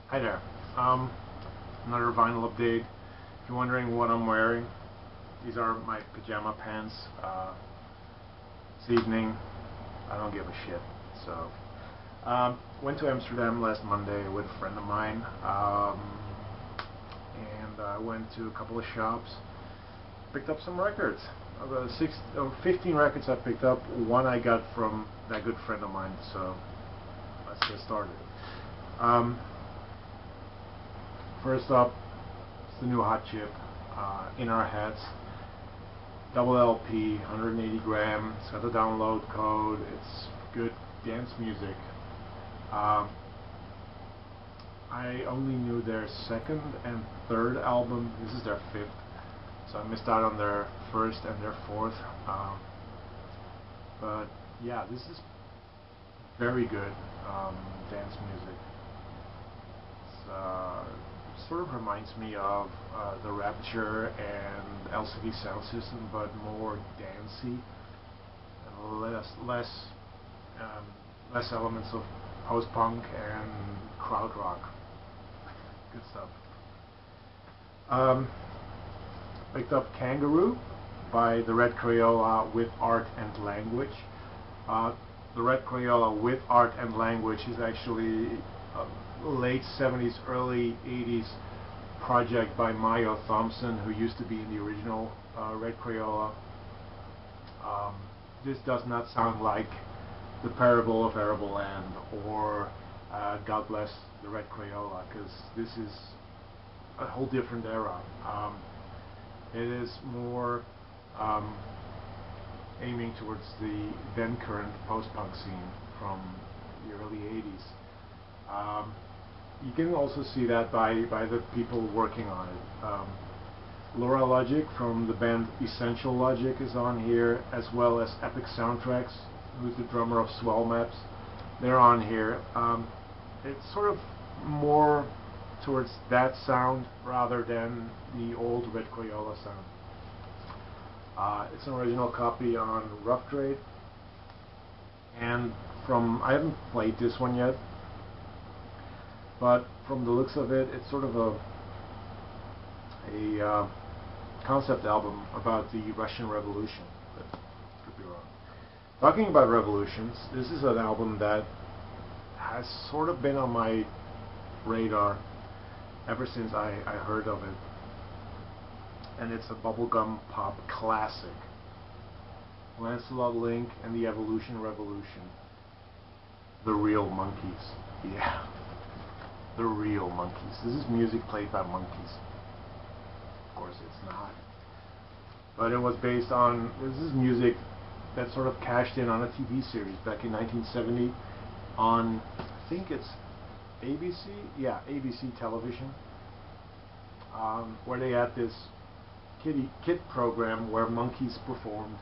Hi there. Another vinyl update. If you're wondering what I'm wearing, these are my pajama pants. This evening, I don't give a shit. So, went to Amsterdam last Monday with a friend of mine, and I went to a couple of shops, picked up some records. Of the 15 records I picked up, one I got from that good friend of mine. So, let's get started. First up, it's the new hot chip, In Our Heads, double LP, 180 gram. It's got the download code. It's good dance music. I only knew their second and third album. This is their fifth, so I missed out on their first and their fourth. But yeah, this is very good dance music. Sort of reminds me of the Rapture and LCD Sound System, but more dancey, and less elements of post-punk and krautrock. Good stuff. Picked up Kangaroo by the Red Crayola with Art and Language. The Red Crayola with Art and Language is actually late 70s, early 80s project by Mayo Thompson, who used to be in the original Red Crayola. This does not sound like The Parable of Arable Land or God Bless the Red Crayola, because this is a whole different era. It is more aiming towards the then current post-punk scene from the early 80s. You can also see that by the people working on it. Laura Logic from the band Essential Logic is on here, as well as Epic Soundtracks, who's the drummer of Swell Maps. They're on here. It's sort of more towards that sound rather than the old Red Crayola sound. It's an original copy on Rough Trade, and I haven't played this one yet, but from the looks of it, it's sort of a concept album about the Russian Revolution, but could be wrong. Talking about revolutions, this is an album that has sort of been on my radar ever since I heard of it, and it's a bubblegum pop classic. Lancelot Link and the Evolution Revolution. The Real Monkeys. Yeah. The Real Monkeys. This is music played by monkeys. Of course it's not. But it was based on, this is music that sort of cashed in on a TV series back in 1970 on, I think it's ABC? Yeah, ABC television. Where they had this kid program where monkeys performed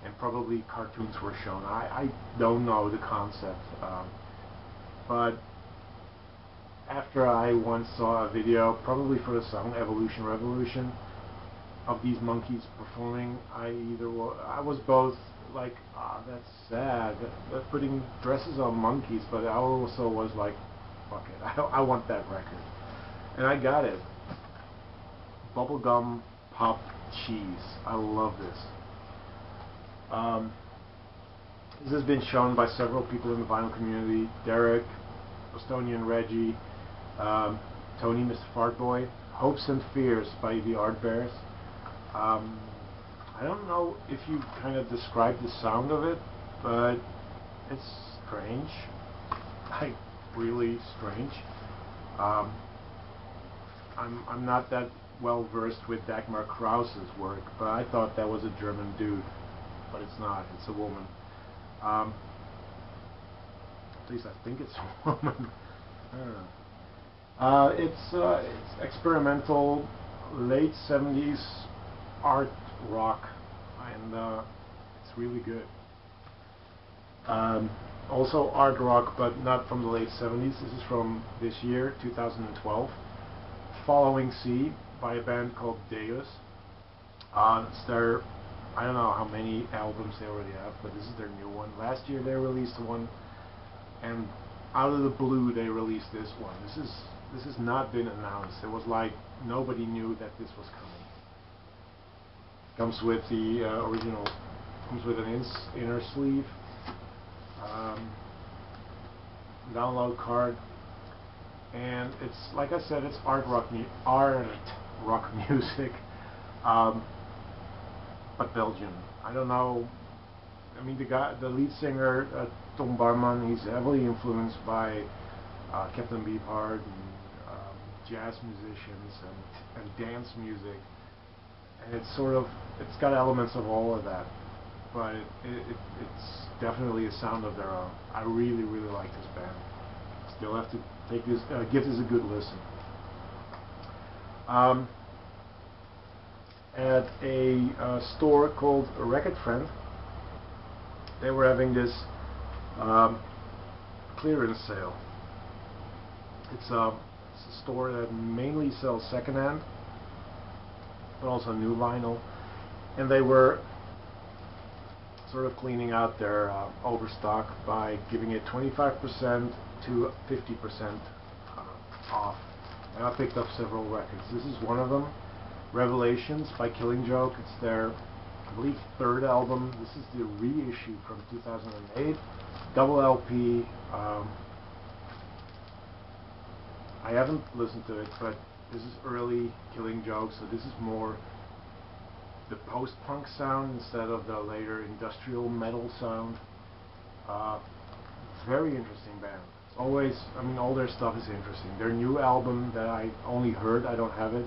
and probably cartoons were shown. I don't know the concept, but after I once saw a video, probably for the song Evolution Revolution, of these monkeys performing, I was both like, that's sad, they're putting dresses on monkeys, but I also was like, fuck it, I want that record. And I got it. Bubblegum pop cheese. I love this. This has been shown by several people in the vinyl community. Derek, Bostonian Reggie, Tony, Mr. Fartboy, Hopes and Fears by the Art Bears. I don't know if you kind of describe the sound of it, but it's strange, like really strange. I'm not that well versed with Dagmar Krause's work, but I thought that was a German dude, but it's not. It's a woman. At least I think it's a woman. I don't know. It's experimental, late 70s art rock, and it's really good. Also art rock, but not from the late 70s. This is from this year, 2012. Following Sea by a band called Deus. It's their, I don't know how many albums they already have, but this is their new one. Last year they released one, and out of the blue they released this one. this has not been announced. It was like nobody knew that this was coming. Comes with the original, comes with an inner sleeve, download card, and it's, like I said, it's art rock music, but Belgian. I don't know. I mean, the lead singer, Tom Barman, he's heavily influenced by Captain Beefheart and jazz musicians and dance music, and it's got elements of all of that, but it's definitely a sound of their own. I really like this band. Still have to give this a good listen. At a store called Record Friend, they were having this clearance sale. It's a store that mainly sells secondhand, but also new vinyl, and they were sort of cleaning out their overstock by giving it 25% to 50% off. And I picked up several records. This is one of them, Revelations by Killing Joke. It's their, I believe, third album. This is the reissue from 2008, double LP. I haven't listened to it, but this is early Killing Joke, so this is more the post-punk sound instead of the later industrial metal sound. Very interesting band. It's always, I mean, all their stuff is interesting. Their new album that I only heard, I don't have it,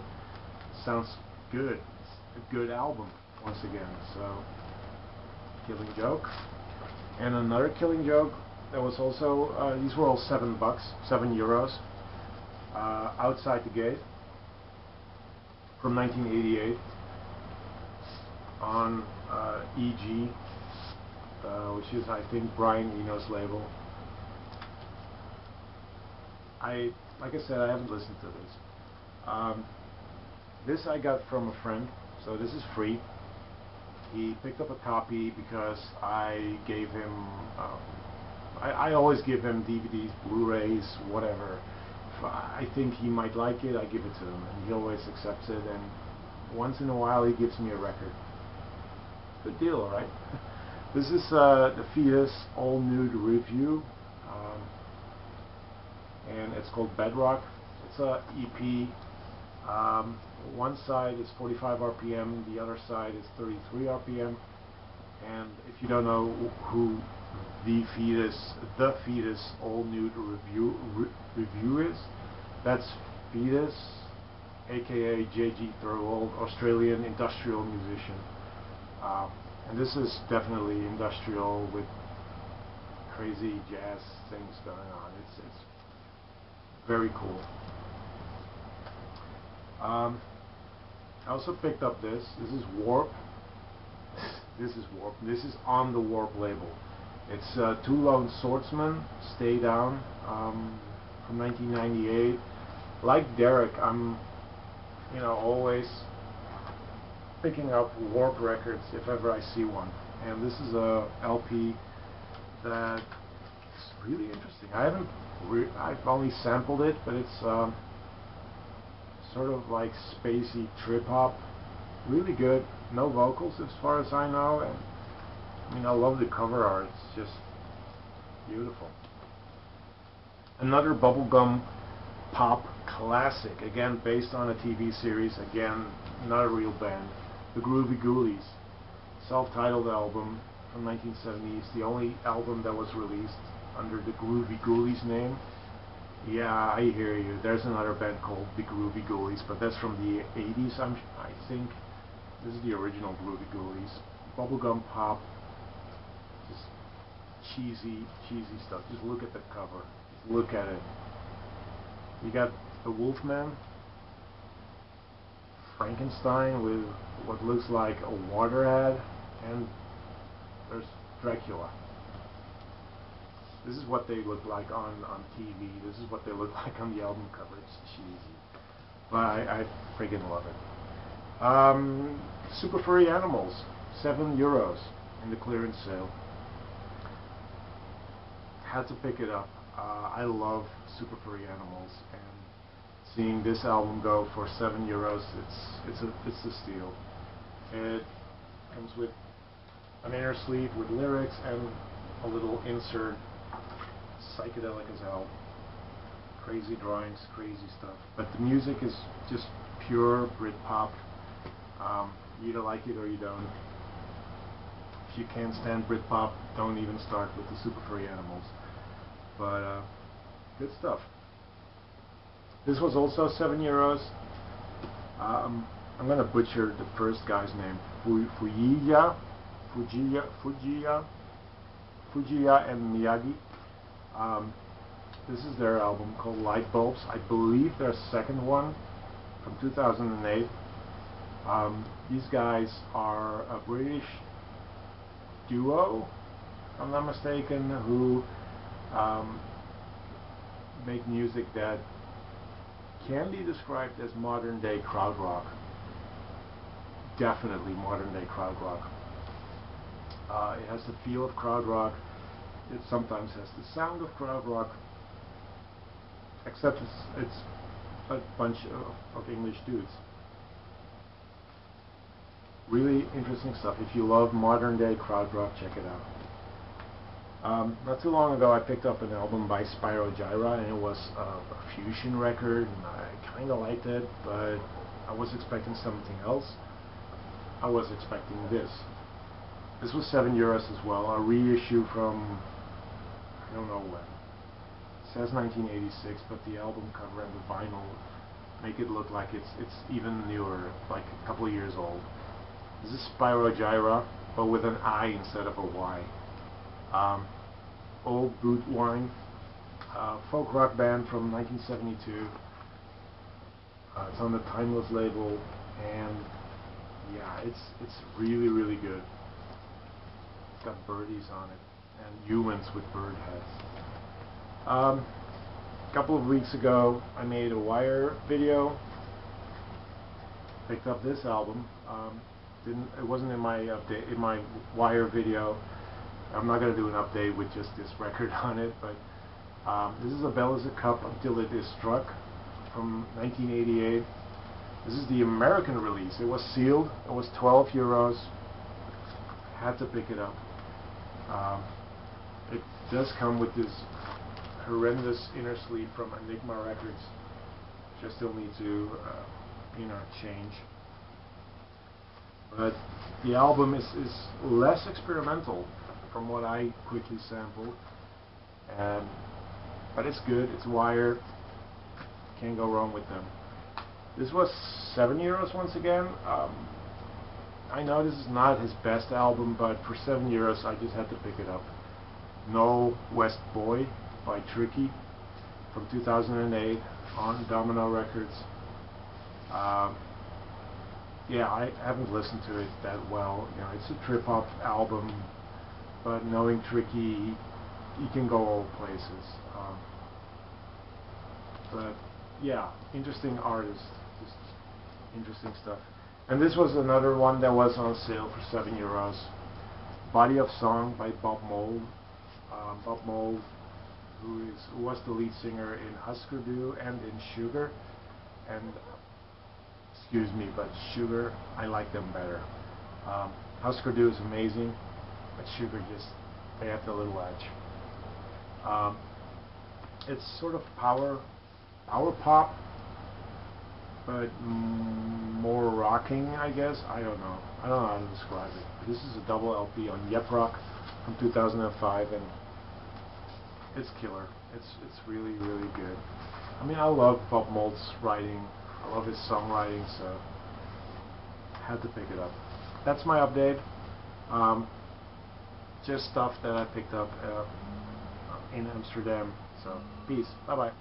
sounds good. It's a good album, once again. So, Killing Joke. And another Killing Joke that was also, these were all €7, €7, Outside the Gate, from 1988, on EG, which is, I think, Brian Eno's label. Like I said, I haven't listened to this. This I got from a friend, so this is free. He picked up a copy because I gave him, I always give him DVDs, Blu-rays, whatever. If I think he might like it, I give it to him, and he always accepts it, and once in a while he gives me a record. Good deal, right? This is the Fetus All Nude Review, and it's called Bedrock. It's a EP. One side is 45 RPM, the other side is 33 RPM. And if you don't know who the Fetus All Nude Review is, that's Fetus, aka J.G. Thirlwall, Australian industrial musician. And this is definitely industrial with crazy jazz things going on. It's very cool. I also picked up this. This is Warp. This is Warp. This is on the Warp label. It's Two Lone Swordsmen, Stay Down, from 1998. Like Derek, I'm, always picking up Warp records if ever I see one. And this is a LP that is really interesting. I've only sampled it, but it's sort of like spacey trip hop. Really good. No vocals as far as I know, and I love the cover art. It's just beautiful. Another bubblegum pop classic, again based on a TV series, again not a real band, the Groovie Goolies, self-titled album from 1970s, the only album that was released under the Groovie Goolies name. Yeah, I hear you. There's another band called the Groovie Goolies, but that's from the 80s, I think. This is the original Groovie Goolies. Bubblegum pop, just cheesy stuff. Just look at the cover. Just look at it. You got the Wolfman, Frankenstein with what looks like a water ad, and there's Dracula. This is what they look like on TV. This is what they look like on the album cover. It's cheesy, but I friggin' love it. Super Furry Animals, €7 in the clearance sale. Had to pick it up. I love Super Furry Animals, and seeing this album go for €7, it's a steal. It comes with an inner sleeve with lyrics and a little insert, psychedelic as hell. Crazy drawings, crazy stuff. But the music is just pure Britpop. You either like it or you don't. If you can't stand Britpop, don't even start with the Super Furry Animals. But good stuff. This was also €7. I'm gonna butcher the first guy's name. Fujia and Miyagi. This is their album called Light Bulbs. I believe their second one from 2008. These guys are a British duo, if I'm not mistaken, who make music that can be described as modern day krautrock. Definitely modern day krautrock. It has the feel of krautrock. It sometimes has the sound of krautrock, except it's a bunch of English dudes. Really interesting stuff. If you love modern day krautrock, check it out. Not too long ago I picked up an album by Spirogyra, and it was a fusion record, and I kind of liked it, but I was expecting something else. I was expecting this. This was €7 as well, a reissue from I don't know when. It says 1986, but the album cover and the vinyl make it look like it's even newer, like a couple of years old. This is Spirogyra, but with an I instead of a Y. Old boot wine, folk rock band from 1972. It's on the Timeless label, and yeah, it's really, really good. It's got birdies on it and humans with bird heads. A couple of weeks ago, I made a Wire video. Picked up this album. It wasn't in my update, in my Wire video. I'm not going to do an update with just this record on it, but this is A Bell is a Cup Until It Is Struck from 1988. This is the American release. It was sealed. It was €12. Had to pick it up. It does come with this horrendous inner sleeve from Enigma Records, which I still need to change. But the album is less experimental from what I quickly sampled, but it's good. It's Wire. Can't go wrong with them. This was €7 once again. I know this is not his best album, but for €7 I just had to pick it up. No West Boy by Tricky from 2008 on Domino Records. Yeah, I haven't listened to it that well. It's a trip-hop album, but knowing Tricky, he can go all places. But yeah, interesting artist, just interesting stuff. And this was another one that was on sale for €7. Body of Song by Bob Mould. Bob Mould, who was the lead singer in Husker Du and in Sugar. And excuse me, but Sugar, I like them better. Husker Du is amazing, but Sugar they have the little edge. It's sort of power pop, but more rocking, I guess. I don't know how to describe it. This is a double LP on Bedrock from 2005, and it's killer. It's really, really good. I mean, I love Bob Mould's writing. I love his songwriting, so I had to pick it up. That's my update. Just stuff that I picked up in Amsterdam. So, peace. Bye-bye.